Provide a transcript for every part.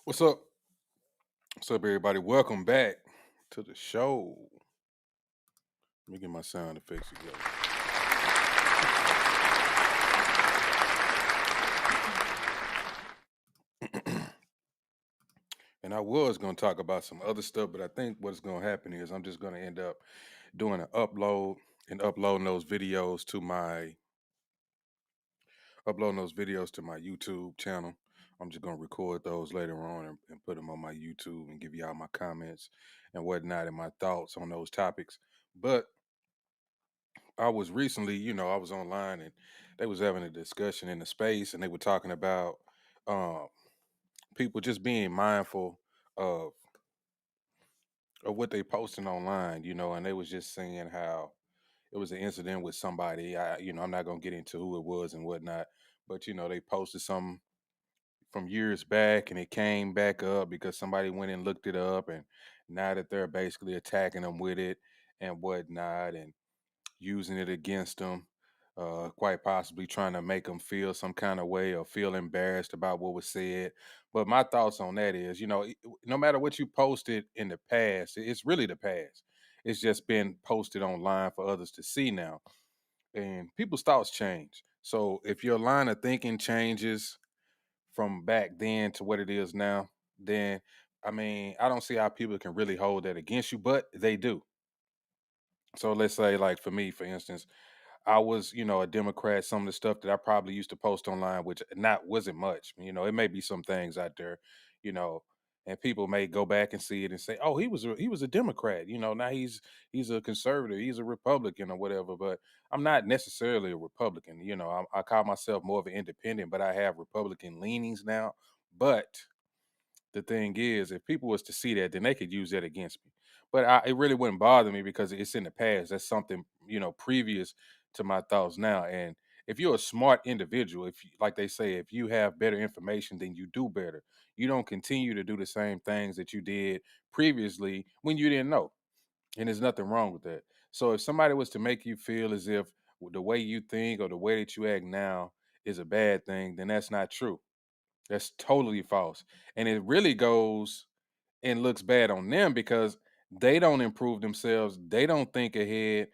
What's up? What's up, everybody? Welcome back to the show. Let me get my sound effects together. And I was going to talk about some other stuff, but I think what's going to happen is I'm just going to end up doing an upload and uploading those videos to my YouTube channel. I'm just going to record those later on and put them on my YouTube and give y'all my comments and whatnot and my thoughts on those topics. But I was recently, I was online and they was having a discussion in the space and they were talking about um, people just being mindful of of what they posting online, and they was just saying how it was an incident with somebody. I'm not gonna get into who it was and whatnot, but they posted something from years back and it came back up because somebody went and looked it up, and now that they're basically attacking them with it and whatnot, and using it against them, quite possibly trying to make them feel some kind of way or feel embarrassed about what was said. But my thoughts on that is, no matter what you posted in the past, it's really the past. It's just been posted online for others to see now. And people's thoughts change. So if your line of thinking changes from back then to what it is now, then I mean, I don't see how people can really hold that against you, but they do. So let's say, like for me, for instance, I was, a Democrat. Some of the stuff that I probably used to post online, which not wasn't much. It may be some things out there, you know, and people may go back and see it and say, "Oh, he was a Democrat." Now he's a conservative, he's a Republican or whatever. But I'm not necessarily a Republican. I call myself more of an independent, but I have Republican leanings now. But the thing is, if people was to see that, then they could use that against me. But it really wouldn't bother me because it's in the past. That's something previous to my thoughts now. And if you're a smart individual, like they say, if you have better information, then you do better. You don't continue to do the same things that you did previously when you didn't know, and there's nothing wrong with that. So if somebody was to make you feel as if the way you think or the way that you act now is a bad thing, then that's not true. That's totally false. And it really goes and looks bad on them because they don't improve themselves. They don't think ahead.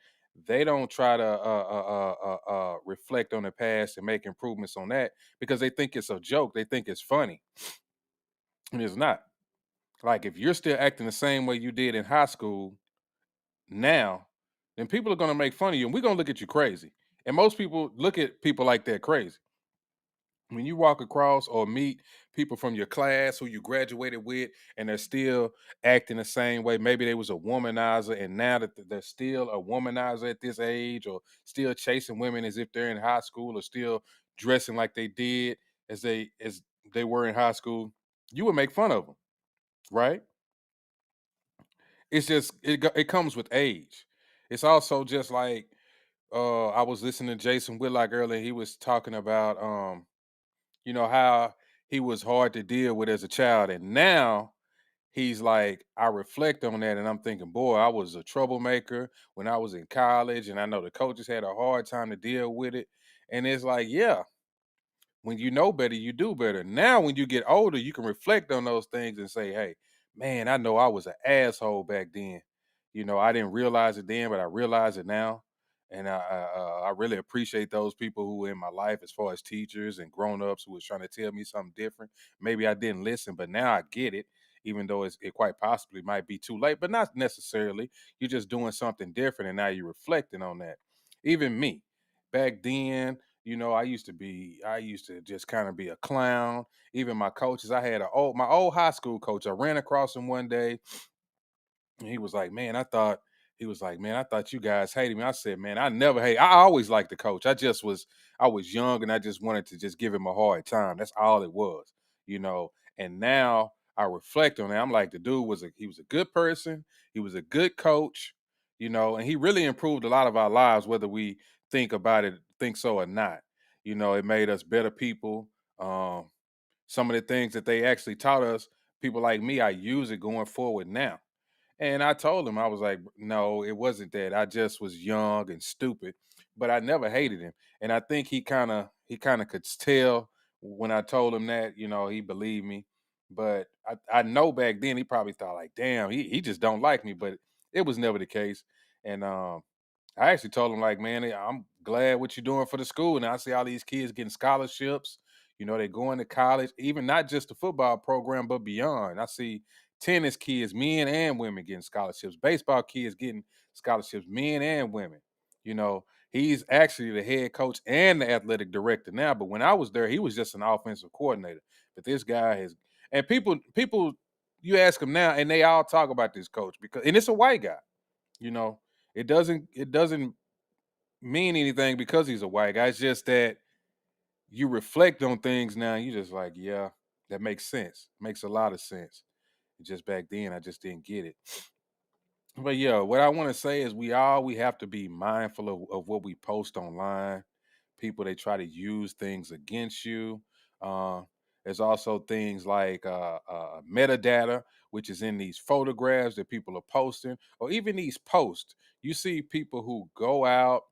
They don't try to reflect on the past and make improvements on that because they think it's a joke. They think it's funny, and it's not. Like if you're still acting the same way you did in high school now, then people are going to make fun of you, and we're going to look at you crazy. And most people look at people like that crazy. When you walk across or meet people from your class who you graduated with and they're still acting the same way, maybe they was a womanizer and now that they're still a womanizer at this age, or still chasing women as if they're in high school, or still dressing like they did as they were in high school, you would make fun of them, right? It's just it comes with age. It's also just like I was listening to Jason Whitlock earlier. He was talking about how he was hard to deal with as a child. And now he's like, I reflect on that and I'm thinking, boy, I was a troublemaker when I was in college. And I know the coaches had a hard time to deal with it. And it's like, yeah, when you know better, you do better. Now, when you get older, you can reflect on those things and say, hey, man, I know I was an asshole back then. I didn't realize it then, but I realize it now. And I really appreciate those people who were in my life, as far as teachers and grown-ups who was trying to tell me something different. Maybe I didn't listen, but now I get it, even though it quite possibly might be too late, but not necessarily. You're just doing something different, and now you're reflecting on that. Even me, back then, I used to just kind of be a clown. Even my coaches, I had my old high school coach. I ran across him one day, and he was like, man, I thought you guys hated me. I said, man, I never hate. I always liked the coach. I was young and I just wanted to just give him a hard time. That's all it was, you know. And now I reflect on it. I'm like, the dude he was a good person. He was a good coach, and he really improved a lot of our lives, whether we think so or not. It made us better people. Um, some of the things that they actually taught us, people like me, I use it going forward now. And I told him, I was like, no, it wasn't that. I just was young and stupid, but I never hated him. And I think he kind of could tell when I told him that, he believed me. But I know back then he probably thought like, damn, he just don't like me. But it was never the case. And I actually told him like, man, I'm glad what you're doing for the school. And I see all these kids getting scholarships. You know, they going to college, even not just the football program, but beyond. I see tennis kids, men and women, getting scholarships. Baseball kids getting scholarships, men and women. You know, he's actually the head coach and the athletic director now. But when I was there, he was just an offensive coordinator. But this guy has, and people, you ask him now, and they all talk about this coach because, and it's a white guy. You know, it doesn't mean anything because he's a white guy. It's just that you reflect on things now. You just like, yeah, that makes sense. Makes a lot of sense. Just back then, I just didn't get it. But yeah, what I want to say is we have to be mindful of what we post online. People, they try to use things against you. Uh, there's also things like metadata, which is in these photographs that people are posting, or even these posts. You see people who go out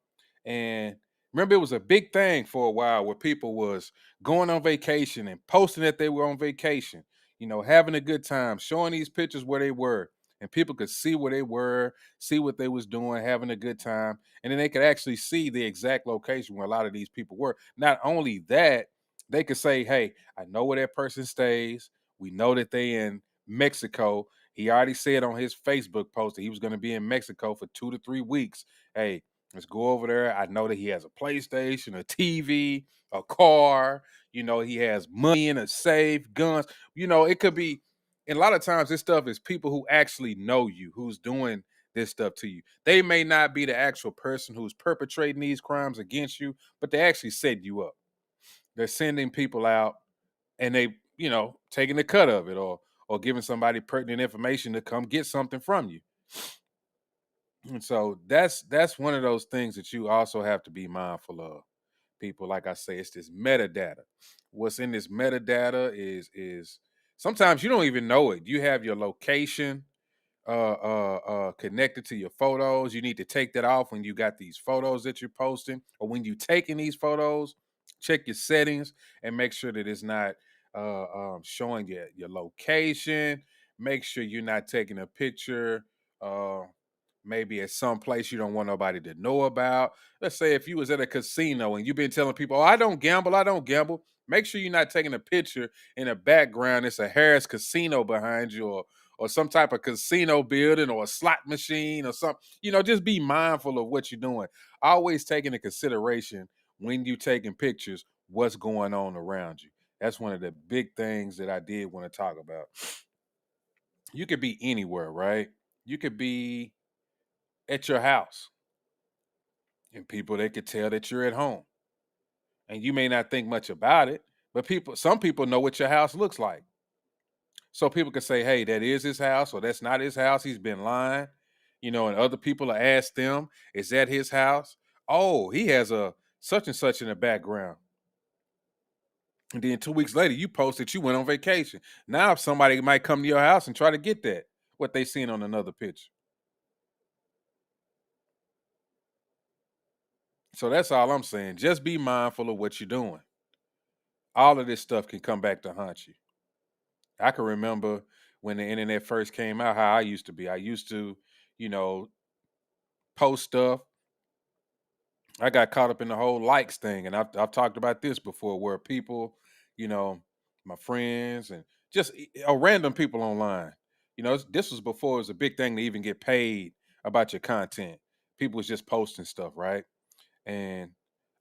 and remember it was a big thing for a while where people was going on vacation and posting that they were on vacation, you know, having a good time, showing these pictures where they were, and people could see where they were, see what they was doing, having a good time, and then they could actually see the exact location where a lot of these people were. Not only that, they could say, "Hey, I know where that person stays. We know that they in Mexico. He already said on his Facebook post that he was going to be in Mexico for 2 to 3 weeks. Hey, let's go over there. I know that he has a PlayStation, a TV, a car. You know, he has money in a safe, guns. You know, it could be." And a lot of times, this stuff is people who actually know you, who's doing this stuff to you. They may not be the actual person who's perpetrating these crimes against you, but they actually set you up. They're sending people out and they, you know, taking the cut of it, or giving somebody pertinent information to come get something from you. And so that's one of those things that you also have to be mindful of. People, like I say, it's this metadata. What's in this metadata is sometimes you don't even know it. You have your location connected to your photos. You need to take that off when you got these photos that you're posting, or when you're taking these photos. Check your settings and make sure that it's not showing your location. Make sure you're not taking a picture. Maybe at some place you don't want nobody to know about. Let's say if you was at a casino and you've been telling people, "Oh, I don't gamble, I don't gamble." Make sure you're not taking a picture in the background. It's a Harris Casino behind you, or some type of casino building or a slot machine or something. You know, just be mindful of what you're doing. Always take into consideration when you taking pictures what's going on around you. That's one of the big things that I did want to talk about. You could be anywhere, right? You could be at your house, and people, they could tell that you're at home. And you may not think much about it, but some people know what your house looks like. So people can say, "Hey, that is his house," or "That's not his house. He's been lying." You know, and other people will ask them, "Is that his house?" "Oh, he has a such and such in the background." And then 2 weeks later, you post that you went on vacation. Now somebody might come to your house and try to get that, what they seen on another picture. So that's all I'm saying. Just be mindful of what you're doing. All of this stuff can come back to haunt you. I can remember when the internet first came out, how I used to be. I used to, you know, post stuff. I got caught up in the whole likes thing, and I've talked about this before, where people, you know, my friends and just random people online. You know, this was before it was a big thing to even get paid about your content. People was just posting stuff, right? And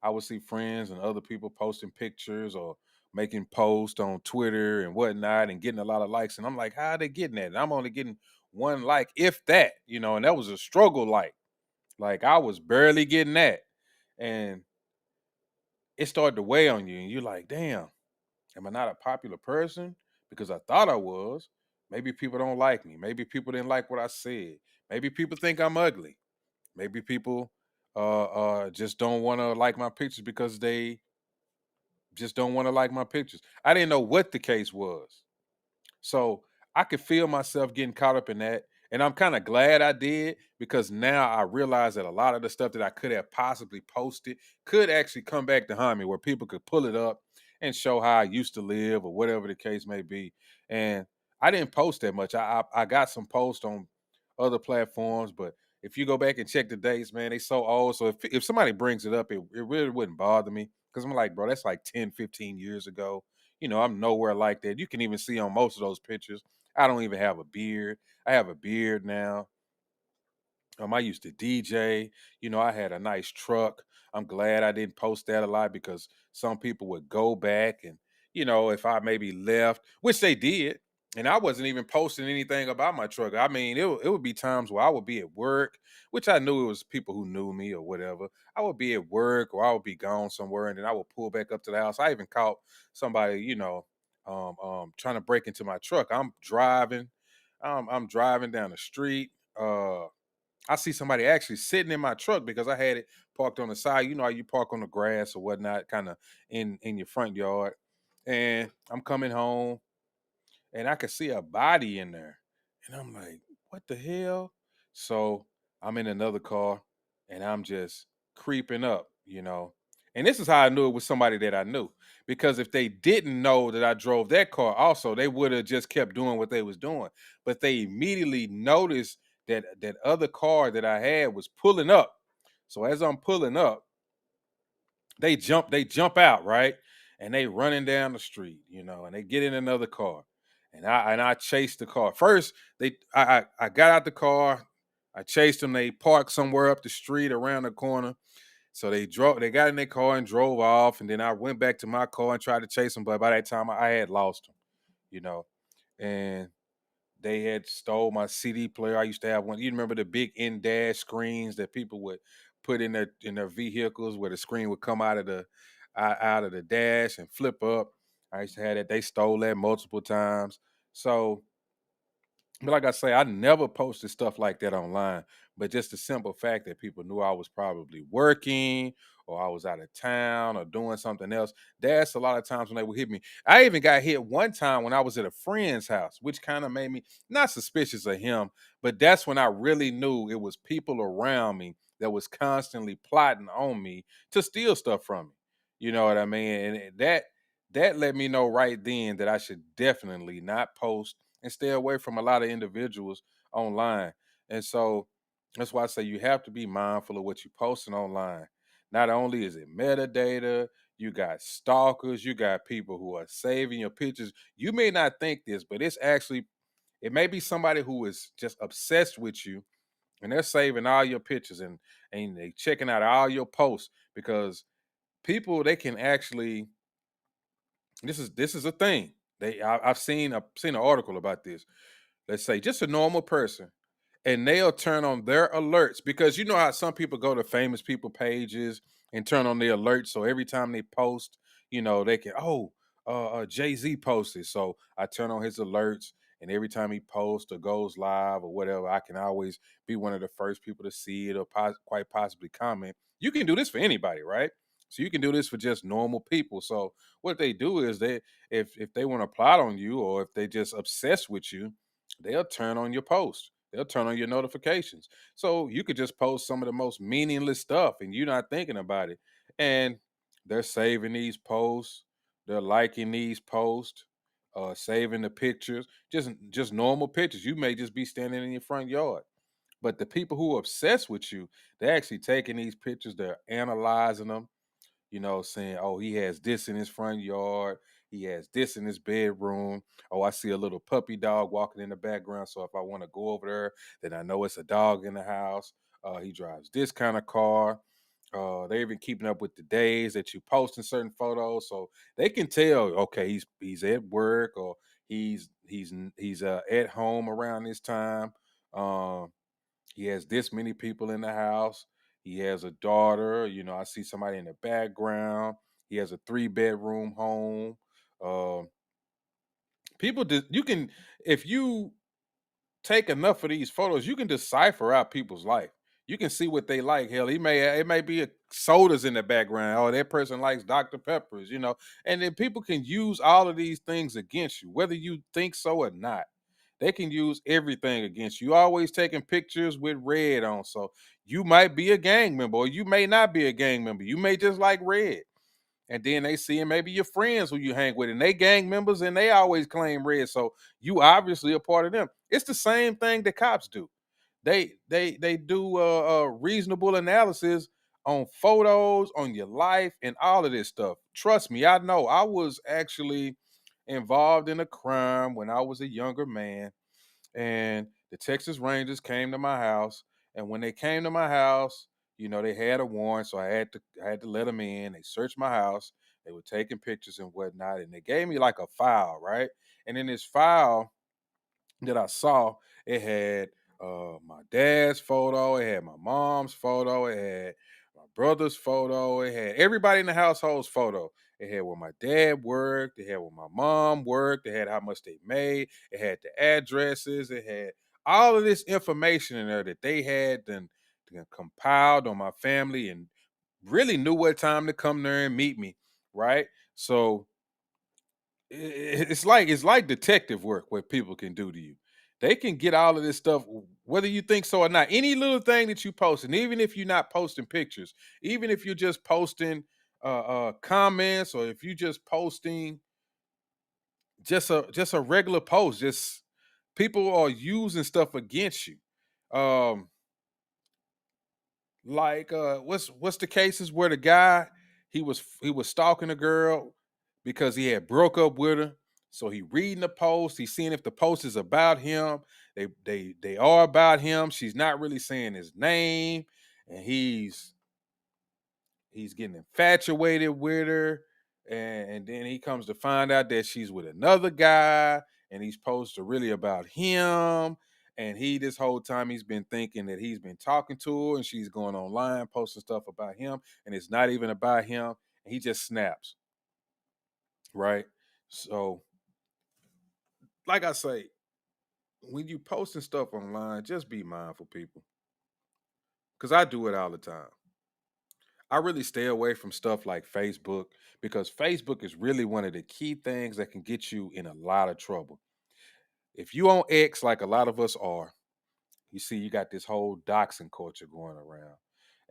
I would see friends and other people posting pictures or making posts on Twitter and whatnot and getting a lot of likes. And I'm like, how are they getting that? And I'm only getting one like, if that, you know, and that was a struggle like. Like I was barely getting that. And it started to weigh on you. And you're like, damn, am I not a popular person? Because I thought I was. Maybe people don't like me. Maybe people didn't like what I said. Maybe people think I'm ugly. Maybe people just don't want to like my pictures because they just don't want to like my pictures. I didn't know what the case was. So I could feel myself getting caught up in that. And I'm kind of glad I did, because now I realize that a lot of the stuff that I could have possibly posted could actually come back to haunt me, where people could pull it up and show how I used to live or whatever the case may be. And I didn't post that much. I got some posts on other platforms, but if you go back and check the dates, man, they so old. So if somebody brings it up, it really wouldn't bother me because I'm like, bro, that's like 10, 15 years ago. I'm nowhere like that. You can even see on most of those pictures, I don't even have a beard. I have a beard now. I used to DJ. I had a nice truck. I'm glad I didn't post that a lot because some people would go back and, if I maybe left, which they did, and I wasn't even posting anything about my truck. I mean, it would be times where I would be at work, which I knew it was people who knew me or whatever. I would be at work or I would be gone somewhere, and then I would pull back up to the house. I even caught somebody, trying to break into my truck. I'm driving. I'm driving down the street. I see somebody actually sitting in my truck because I had it parked on the side. You know how you park on the grass or whatnot, kind of in your front yard. And I'm coming home and I could see a body in there. And I'm like, what the hell? So I'm in another car and I'm just creeping up. And this is how I knew it was somebody that I knew. Because if they didn't know that I drove that car, also, they would have just kept doing what they was doing. But they immediately noticed that other car that I had was pulling up. So as I'm pulling up, they jump out, right? And they running down the street, and they get in another car. And I chased the car. First, I got out the car, I chased them, they parked somewhere up the street around the corner. So they got in their car and drove off, and then I went back to my car and tried to chase them, but by that time I had lost them, you know. And they had stole my CD player. I used to have one. You remember the big in-dash screens that people would put in their vehicles, where the screen would come out of the dash and flip up. I used to have that. They stole that multiple times. So, but like I say, I never posted stuff like that online. But just the simple fact that people knew I was probably working or I was out of town or doing something else, that's a lot of times when they would hit me. I even got hit one time when I was at a friend's house, which kind of made me not suspicious of him, but that's when I really knew it was people around me that was constantly plotting on me to steal stuff from me. You know what I mean? And that let me know right then that I should definitely not post and stay away from a lot of individuals online. And so that's why I say you have to be mindful of what you're posting online. Not only is it metadata, you got stalkers, you got people who are saving your pictures. You may not think this, but it may be somebody who is just obsessed with you, and they're saving all your pictures and they checking out all your posts because people, they can actually, this is a thing. I've seen an article about this. Let's say just a normal person, and they'll turn on their alerts because you know how some people go to famous people pages and turn on their alerts. So every time they post, they can, Jay-Z posted. So I turn on his alerts, and every time he posts or goes live or whatever, I can always be one of the first people to see it or quite possibly comment. You can do this for anybody, right? So you can do this for just normal people. So what they do is if they want to plot on you or if they just obsessed with you, they'll turn on your post. They'll turn on your notifications. So you could just post some of the most meaningless stuff and you're not thinking about it. And they're saving these posts, they're liking these posts, saving the pictures, just normal pictures. You may just be standing in your front yard. But the people who are obsessed with you, they're actually taking these pictures, they're analyzing them, saying, oh, he has this in his front yard. He has this in his bedroom. Oh, I see a little puppy dog walking in the background. So if I want to go over there, then I know it's a dog in the house. He drives this kind of car. They're even keeping up with the days that you post in certain photos, so they can tell. Okay, he's at work or he's at home around this time. Um, he has this many people in the house. He has a daughter. I see somebody in the background. He has a 3-bedroom home. Um, you can, if you take enough of these photos, you can decipher out people's life. You can see what they like. Hell, it may be sodas in the background. Oh, that person likes Dr. Peppers. And then people can use all of these things against you, whether you think so or not. They can use everything against you. Always taking pictures with red on. So you might be a gang member, or you may not be a gang member. You may just like red. And then they seeing maybe your friends who you hang with, and they gang members, and they always claim red. So you obviously a part of them. It's the same thing that cops do. They do reasonable analysis on photos, on your life, and all of this stuff. Trust me, I know. I was actually involved in a crime when I was a younger man, and the Texas Rangers came to my house. And when they came to my house, they had a warrant, so I had to let them in. They searched my house. They were taking pictures and whatnot, and they gave me like a file, right? And in this file that I saw, it had my dad's photo, it had my mom's photo, it had my brother's photo, it had everybody in the household's photo. It had where my dad worked, it had where my mom worked, it had how much they made, it had the addresses, it had all of this information in there that they had then compiled on my family and really knew what time to come there and meet me, right? So it's like detective work what people can do to you. They can get all of this stuff, whether you think so or not. Any little thing that you post, and even if you're not posting pictures, even if you're just posting comments, or if you're just posting just a regular post, just people are using stuff against you. Um, like what's the cases where the guy he was stalking a girl because he had broke up with her. So he reading the post, he's seeing if the post is about him. They are about him. She's not really saying his name, and he's getting infatuated with her, and then he comes to find out that she's with another guy, and these posts are really about him. And he this whole time he's been thinking that he's been talking to her, and she's going online posting stuff about him, and it's not even about him. And he just snaps, right? So, like I say, when you posting stuff online, just be mindful, people, because I do it all the time. I really stay away from stuff like Facebook, because Facebook is really one of the key things that can get you in a lot of trouble. If you on X, like a lot of us are, you see you got this whole doxing culture going around.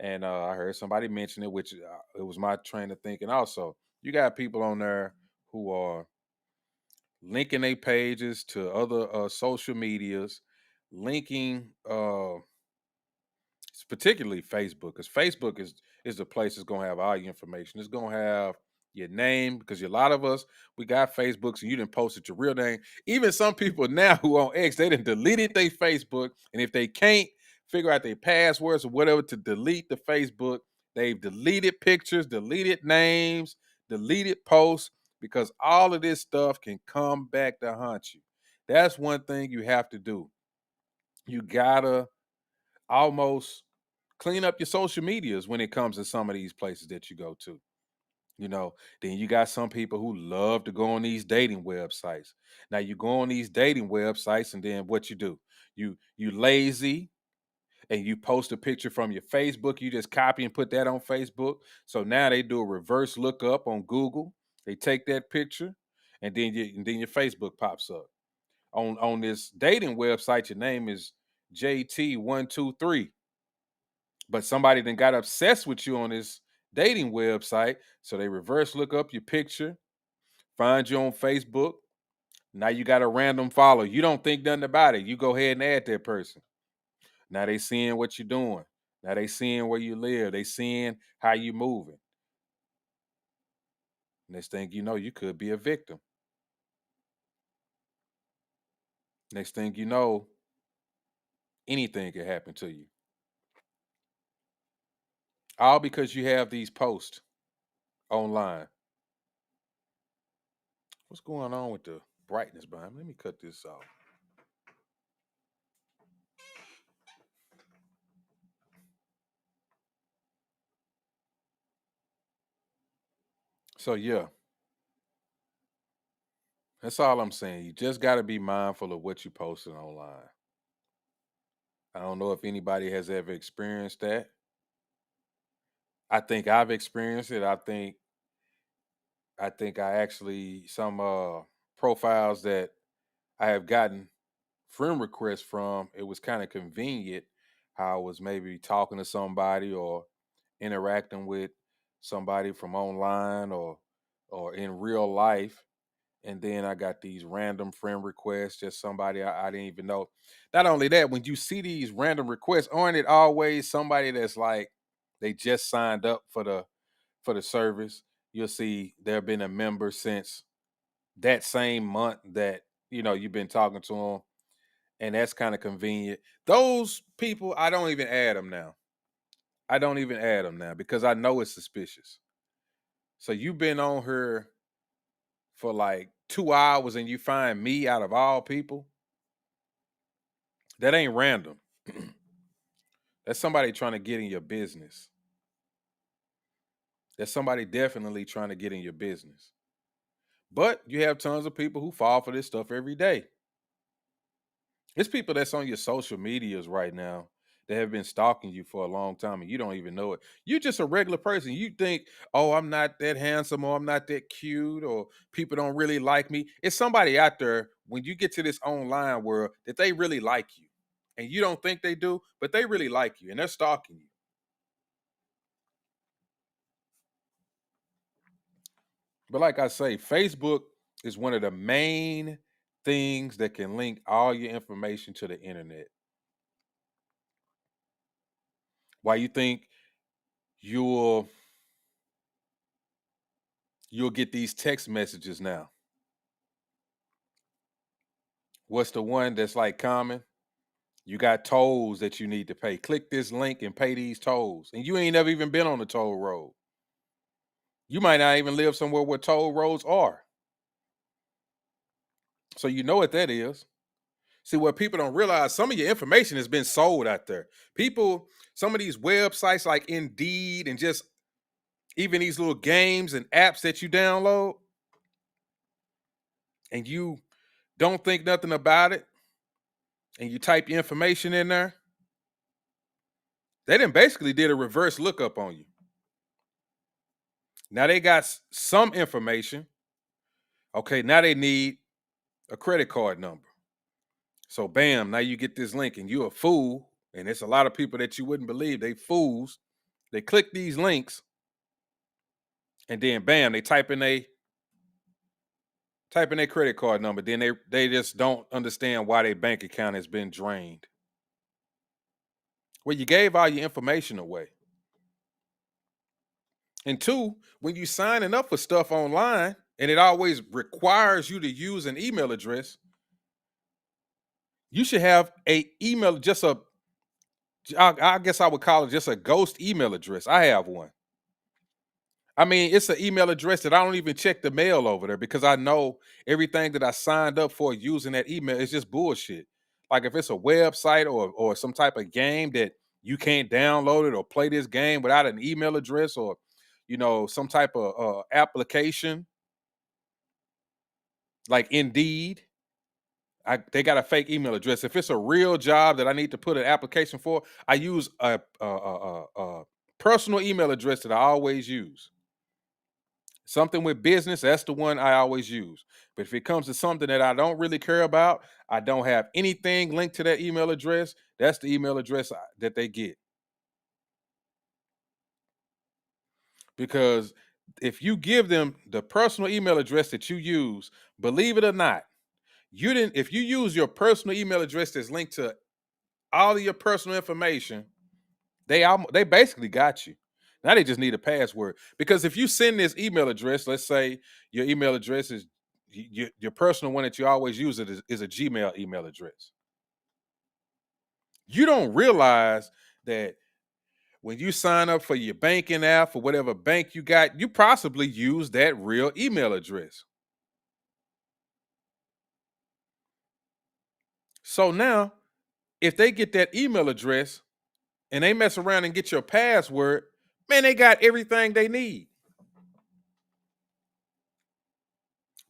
And I heard somebody mention it, which it was my train of thinking also. You got people on there who are linking their pages to other social medias, linking it's particularly Facebook, because Facebook is the place that's gonna have all your information. It's gonna have your name, because a lot of us we got Facebooks and you didn't post it your real name. Even some people now who on X, they didn't deleted their Facebook, and if they can't figure out their passwords or whatever to delete the Facebook, they've deleted pictures, deleted names, deleted posts, because all of this stuff can come back to haunt you. That's one thing you have to do. You gotta almost clean up your social medias when it comes to some of these places that you go to. You know, then you got some people who love to go on these dating websites. Now you go on these dating websites, and then what you do? You lazy, and you post a picture from your Facebook. You just copy and put that on Facebook. So now they do a reverse lookup on Google. They take that picture, and then your Facebook pops up. On this dating website, your name is JT123, but somebody then got obsessed with you on this dating website, so they reverse look up your picture, find you on Facebook. Now you got a random follow. You don't think nothing about it. You go ahead and add that person. Now they seeing what you're doing. Now they seeing where you live. They seeing how you moving. Next thing you know, you could be a victim. Next thing you know, anything could happen to you. All because you have these posts online. What's going on with the brightness behind me? Let me cut this off. So yeah, that's all I'm saying. You just got to be mindful of what you posting online. I don't know if anybody has ever experienced that. I think I've experienced it. I think I actually some profiles that I have gotten friend requests from, it was kind of convenient how I was maybe talking to somebody or interacting with somebody from online or in real life. And then I got these random friend requests, just somebody I didn't even know. Not only that, when you see these random requests, aren't it always somebody that's like they just signed up for the service? You'll see they've been a member since that same month that you've been talking to them, and that's kind of convenient. Those people, I don't even add them now. I don't even add them now because I know it's suspicious. So you've been on her for like 2 hours and you find me out of all people. That ain't random. That's somebody trying to get in your business. That's somebody definitely trying to get in your business. But you have tons of people who fall for this stuff every day. It's people that's on your social medias right now that have been stalking you for a long time and you don't even know it. You're just a regular person. You think, oh, I'm not that handsome or I'm not that cute or people don't really like me. It's somebody out there when you get to this online world that they really like you. And you don't think they do, but they really like you and they're stalking you. But like I say, Facebook is one of the main things that can link all your information to the internet. Why you think you'll you'll get these text messages now. What's the one that's like common? You got tolls that you need to pay. Click this link and pay these tolls. And you ain't never even been on the toll road. You might not even live somewhere where toll roads are. So you know what that is. See, what people don't realize, some of your information has been sold out there. People, some of these websites like Indeed and just even these little games and apps that you download and you don't think nothing about it and you type your information in there, they done basically did a reverse lookup on you. Now they got some information. Okay, now they need a credit card number. So bam, now you get this link and you're a fool. And it's a lot of people that you wouldn't believe. They fools. They click these links and then bam, they type in their credit card number. Then they just don't understand why their bank account has been drained. Well, you gave all your information away. And two, when you signing up for stuff online and it always requires you to use an email address, you should have a email, just I guess I would call it just a ghost email address. I have one. I mean, it's an email address that I don't even check the mail over there because I know everything that I signed up for using that email is just bullshit. Like if it's a website or some type of game that you can't download it or play this game without an email address or some type of application like Indeed, they got a fake email address. If it's a real job that I need to put an application for, I use a personal email address that I always use. Something with business, that's the one I always use. But if it comes to something that I don't really care about, I don't have anything linked to that email address, that's the email address that they get. Because if you give them the personal email address that you use, believe it or not, if you use your personal email address that's linked to all of your personal information, they basically got you. Now they just need a password. Because if you send this email address, let's say your email address is your personal one that you always use is a Gmail email address. You don't realize that when you sign up for your banking app for whatever bank you got, you possibly use that real email address. So now, if they get that email address and they mess around and get your password, man, they got everything they need.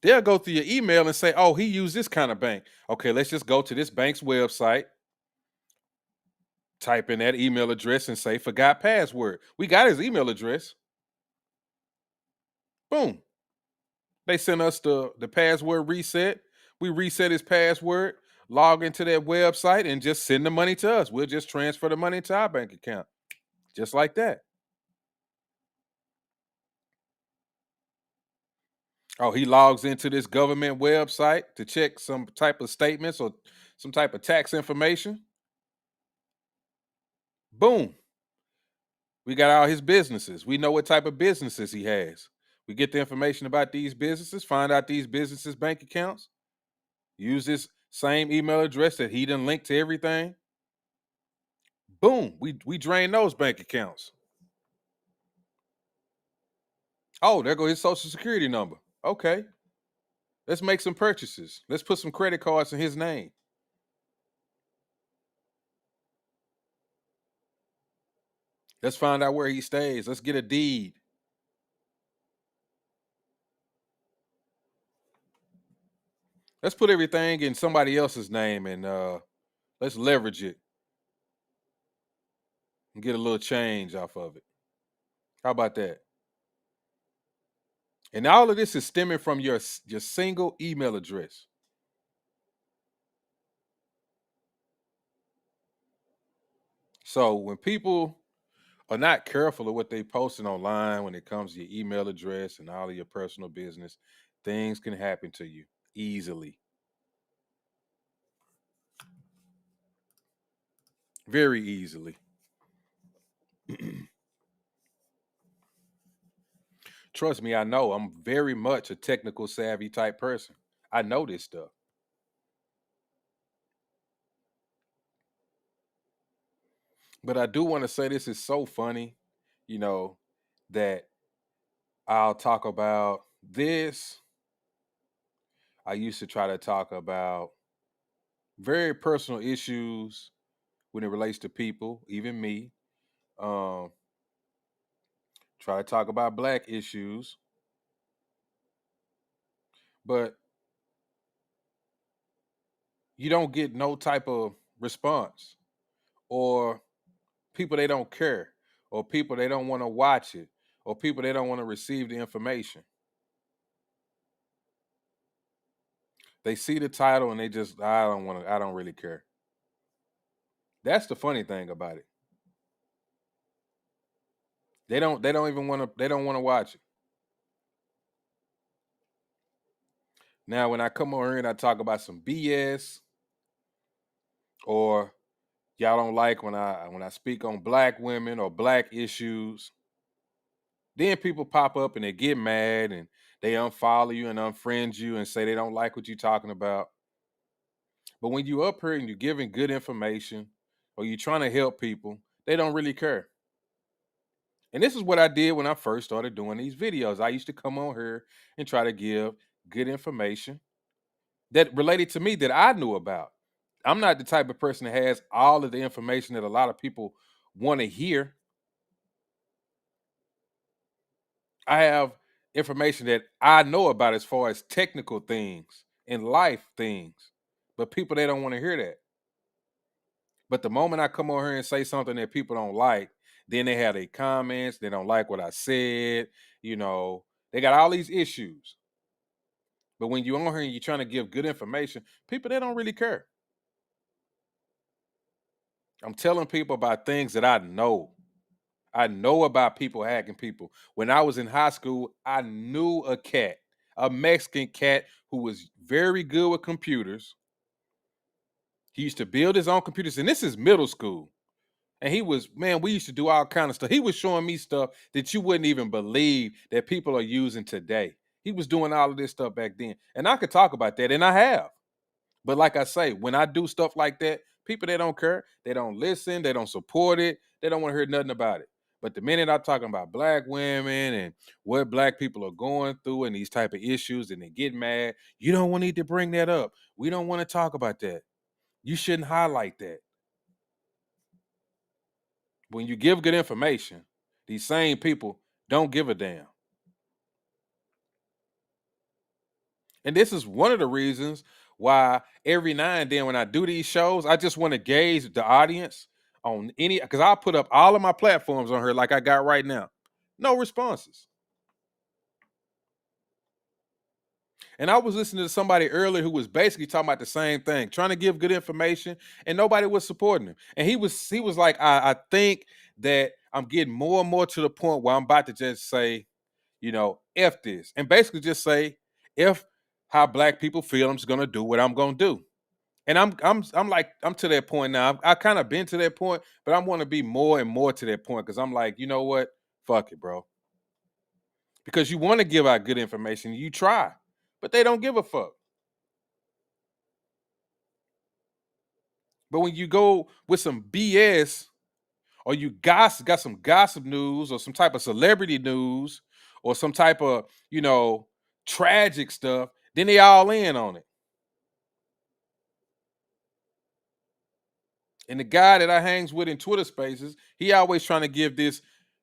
They'll go through your email and say, oh, he used this kind of bank. Okay, let's just go to this bank's website, type in that email address and say, forgot password. We got his email address. Boom. They send us the password reset. We reset his password, log into that website, and just send the money to us. We'll just transfer the money to our bank account. Just like that. Oh, he logs into this government website to check some type of statements or some type of tax information. Boom. We got all his businesses. We know what type of businesses he has. We get the information about these businesses, find out these businesses' bank accounts, use this same email address that he done linked to everything. Boom. We drain those bank accounts. Oh, there go his social security number. Okay. Let's make some purchases. Let's put some credit cards in his name. Let's find out where he stays. Let's get a deed. Let's put everything in somebody else's name and let's leverage it and get a little change off of it. How about that? And all of this is stemming from your single email address. So when people are not careful of what they posting online when it comes to your email address and all of your personal business, things can happen to you easily. Very easily. Trust me, I know. I'm very much a technical savvy type person. I know this stuff. But I do want to say this is so funny, you know, that I'll talk about this. I used to try to talk about very personal issues when it relates to people, even me. Um, Try to talk about black issues, but you don't get no type of response, or people they don't care, or people they don't want to watch it, or people they don't want to receive the information. They see the title and they just I don't want to I don't really care. That's the funny thing about it. They don't even want to they don't want to watch it. Now when I come over here and I talk about some BS, or y'all don't like when I speak on black women or black issues, then people pop up and they get mad and they unfollow you and unfriend you and say they don't like what you're talking about. But when you up here and you're giving good information or you're trying to help people, they don't really care. And this is what I did when I first started doing these videos. I used to come on here and try to give good information that related to me that I knew about. I'm not the type of person that has all of the information that a lot of people want to hear. I have information that I know about as far as technical things and life things, but people they don't want to hear that. But the moment I come on here and say something that people don't like, then they have their comments. They don't like what I said. You know, they got all these issues. But when you're on here and you're trying to give good information, people they don't really care. I'm telling people about things that I know. I know about people hacking people. When I was in high school, I knew a Mexican cat who was very good with computers. He used to build his own computers, and this is middle school. And he was, man, we used to do all kind of stuff. He was showing me stuff that you wouldn't even believe that people are using today. He was doing all of this stuff back then. And I could talk about that, and I have. But like I say, when I do stuff like that, people they don't care, they don't listen, they don't support it, they don't want to hear nothing about it. But the minute I'm talking about black women and what black people are going through and these type of issues, and they get mad, you don't want need to bring that up. We don't want to talk about that. You shouldn't highlight that. When you give good information, these same people don't give a damn. And this is one of the reasons why every now and then when I do these shows, I just want to gauge the audience on any because I'll put up all of my platforms on here like I got right now. No responses. And I was listening to somebody earlier who was basically talking about the same thing, trying to give good information, and nobody was supporting him. And he was like, I think that I'm getting more and more to the point where I'm about to just say, F this, and basically just say If how black people feel, I'm just gonna do what I'm gonna do. And I'm to that point now. I kind of been to that point, but I want to be more and more to that point because I'm like, you know what? Fuck it, bro. Because you want to give out good information, you try, but they don't give a fuck. But when you go with some BS or you got some gossip news or some type of celebrity news or some type of, tragic stuff, then they all in on it. And the guy that I hangs with in Twitter Spaces, he always trying to give this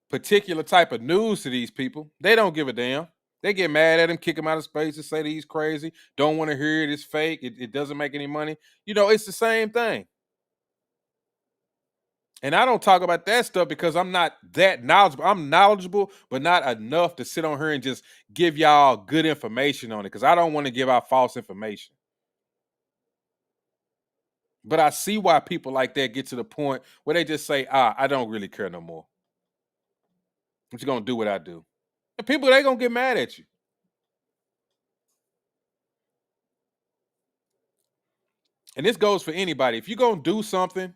particular type of news to these people. They don't give a damn. They get mad at him, kick him out of spaces, say that he's crazy, don't want to hear it, it's fake, it doesn't make any money. It's the same thing. And I don't talk about that stuff because I'm not that knowledgeable. I'm knowledgeable, but not enough to sit on here and just give y'all good information on it because I don't want to give out false information. But I see why people like that get to the point where they just say, I don't really care no more. I'm just gonna do what I do. And people they gonna get mad at you. And this goes for anybody. If you're gonna do something,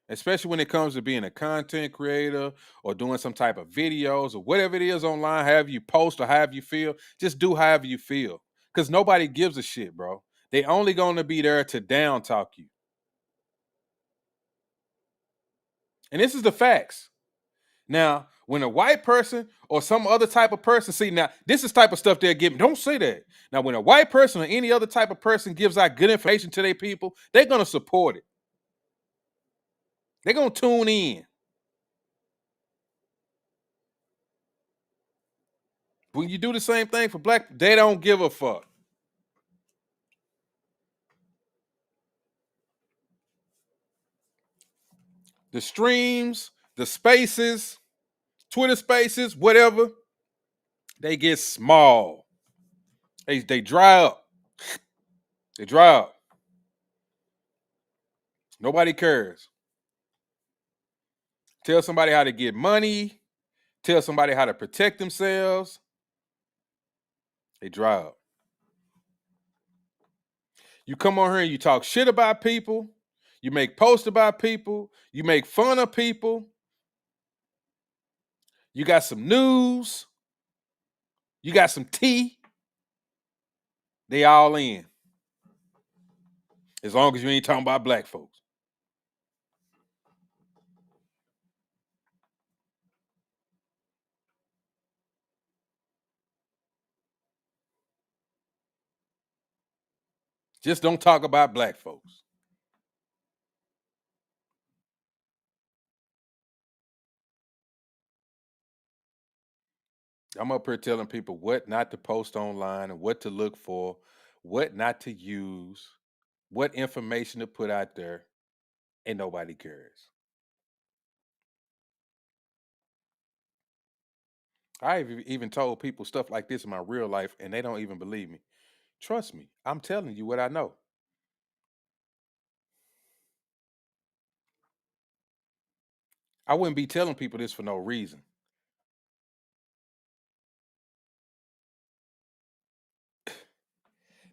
especially when it comes to being a content creator or doing some type of videos or whatever it is online, however you post or however you feel, just do however you feel. Because nobody gives a shit, bro. They only gonna be there to down talk you. And this is the facts. Now, when a white person or some other type of person, see now, this is type of stuff they're giving. Don't say that. Now, when a white person or any other type of person gives out good information to their people, they're gonna support it. They're gonna tune in. When you do the same thing for black, they don't give a fuck. The streams, the spaces, Twitter spaces, whatever, they get small. They dry up. They dry up. Nobody cares. Tell somebody how to get money. Tell somebody how to protect themselves. They dry up. You come on here and you talk shit about people. You make posts about people. You make fun of people. You got some news. You got some tea. They all in. As long as you ain't talking about black folks. Just don't talk about black folks. I'm up here telling people what not to post online and what to look for, what not to use, what information to put out there, and nobody cares. I've even told people stuff like this in my real life and they don't even believe me. Trust me, I'm telling you what I know. I wouldn't be telling people this for no reason.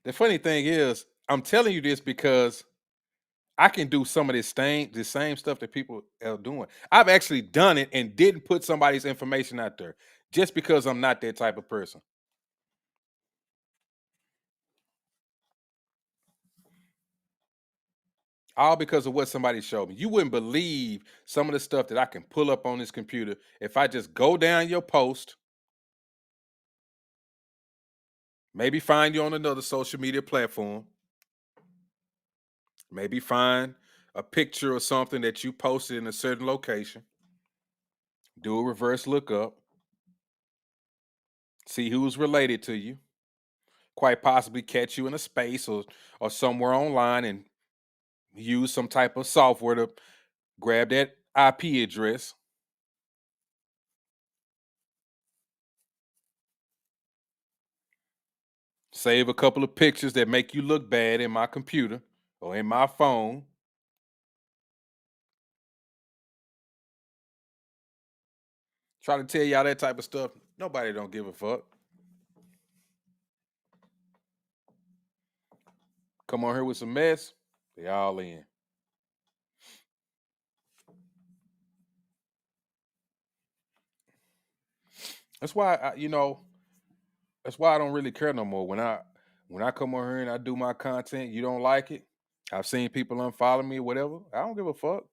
The funny thing is, I'm telling you this because I can do some of the same stuff that people are doing. I've actually done it and didn't put somebody's information out there just because I'm not that type of person. All because of what somebody showed me. You wouldn't believe some of the stuff that I can pull up on this computer if I just go down your post, maybe find you on another social media platform, maybe find a picture or something that you posted in a certain location, do a reverse lookup, see who's related to you, quite possibly catch you in a space or somewhere online and use some type of software to grab that IP address, save a couple of pictures that make you look bad in my computer or in my phone. Try to tell y'all that type of stuff. Nobody don't give a fuck. Come on here with some mess, they all in. That's why that's why I don't really care no more. When I come on here and I do my content, you don't like it. I've seen people unfollow me or whatever. I don't give a fuck.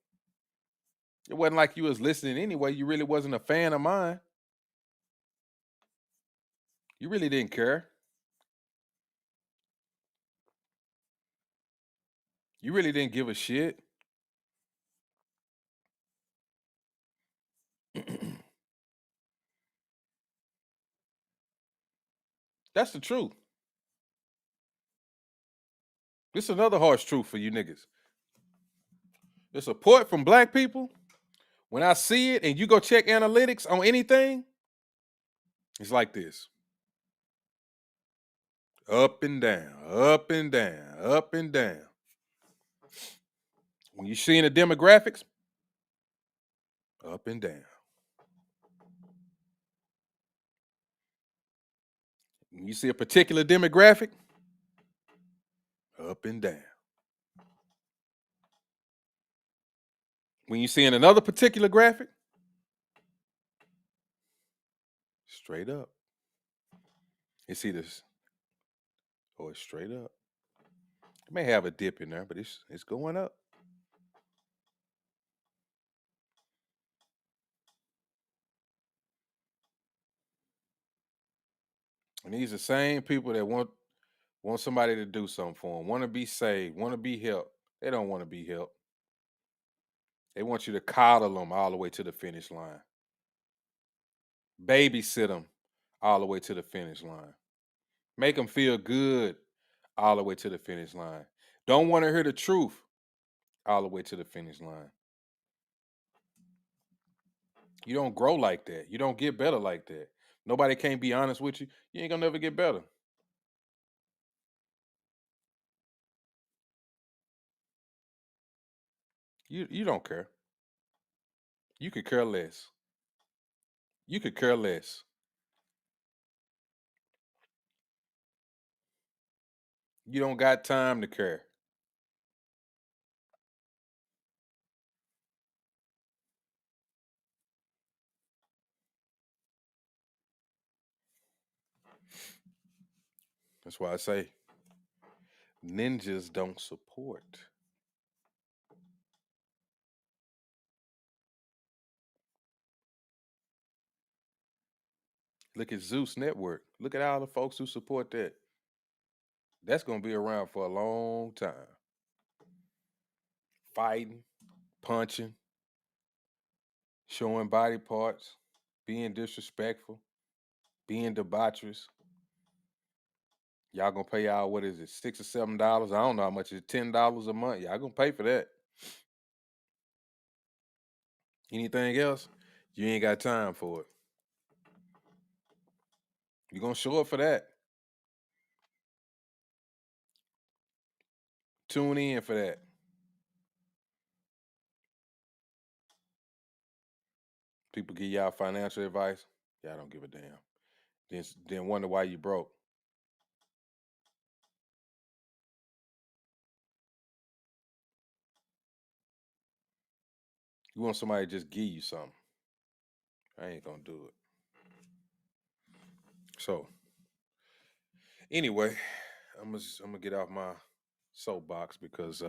It wasn't like you was listening anyway. You really wasn't a fan of mine. You really didn't care. You really didn't give a shit. That's the truth. This is another harsh truth for you niggas. The support from black people, when I see it and you go check analytics on anything, it's like this. Up and down, up and down, up and down. When you see in the demographics, up and down. When you see a particular demographic, up and down. When you see in another particular graphic, straight up. It's either or it's straight up. It may have a dip in there, but it's going up. And these are the same people that want somebody to do something for them, want to be saved, want to be helped. They don't want to be helped. They want you to coddle them all the way to the finish line, babysit them all the way to the finish line, make them feel good all the way to the finish line. Don't want to hear the truth all the way to the finish line. You don't grow like that. You don't get better like that. Nobody can't be honest with you. You ain't gonna never get better. You don't care. You could care less. You could care less. You don't got time to care. That's why I say ninjas don't support. Look at Zeus Network. Look at all the folks who support that. That's gonna be around for a long time. Fighting, punching, showing body parts, being disrespectful, being debaucherous. Y'all gonna pay y'all, what is it, $6 or $7? I don't know how much it's $10 a month. Y'all gonna pay for that. Anything else, you ain't got time for it. You're gonna show up for that. Tune in for that. People give y'all financial advice. Y'all don't give a damn. Then wonder why you broke. You want somebody to just give you something. I ain't gonna do it. So anyway, I'm gonna get off my soapbox because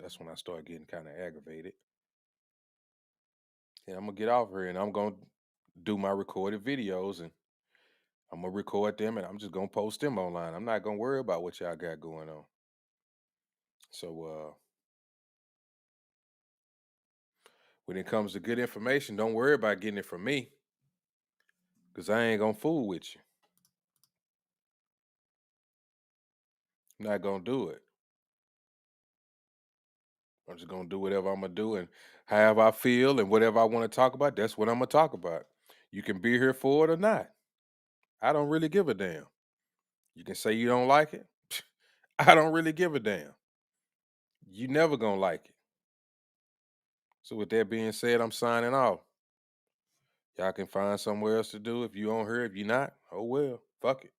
that's when I start getting kind of aggravated. And I'm gonna get off here and I'm gonna do my recorded videos and I'm gonna record them and I'm just gonna post them online. I'm not gonna worry about what y'all got going on. So when it comes to good information, don't worry about getting it from me because I ain't gonna fool with you. I'm not gonna do it. I'm just gonna do whatever I'm gonna do and however I feel and whatever I want to talk about, that's what I'm gonna talk about. You can be here for it or not. I don't really give a damn. You can say you don't like it. I don't really give a damn. You never gonna like it. So with that being said, I'm signing off. Y'all can find somewhere else to do if you on here. If you're not, oh well. Fuck it.